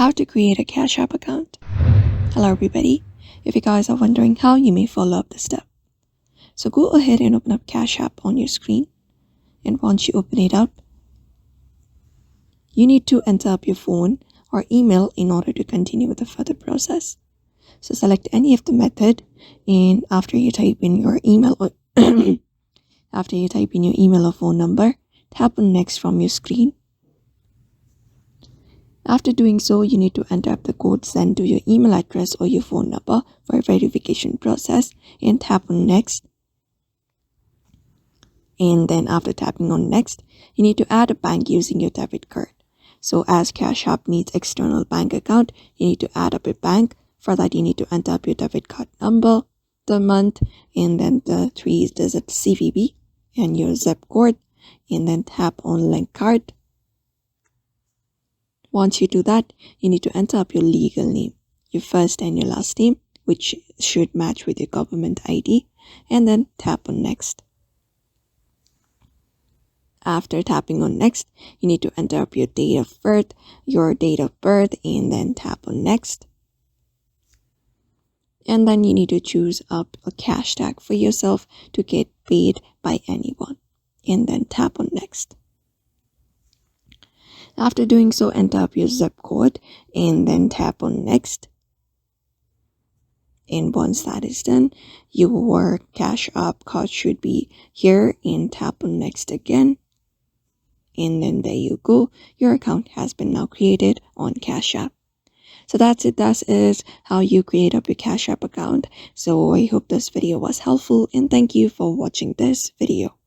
How to create a Cash App account. Hello everybody. If you guys are wondering how, you may follow up the step. So go ahead and open up Cash App on your screen. And once you open it up, you need to enter up your phone or email in order to continue with the further process. So select any of the method, and after you type in your email or phone number, tap on next from your screen. After doing so, you need to enter up the code sent to your email address or your phone number for a verification process and tap on next. And then after tapping on next, you need to add a bank using your debit card. So as Cash App needs external bank account, you need to add up a bank. For that, you need to enter up your debit card number, the month, and then the 3-digit CVV and your zip code, and then tap on link card. Once you do that, you need to enter up your legal name, your first and your last name, which should match with your government ID, and then tap on next. After tapping on next, you need to enter up your date of birth, and then tap on next. And then you need to choose up a cash tag for yourself to get paid by anyone, and then tap on next. After doing so, enter up your zip code and then tap on next. And once that is done, your Cash App card should be here, and tap on next again. And then there you go. Your account has been now created on Cash App. So that's it. That is how you create up your Cash App account. So I hope this video was helpful, and thank you for watching this video.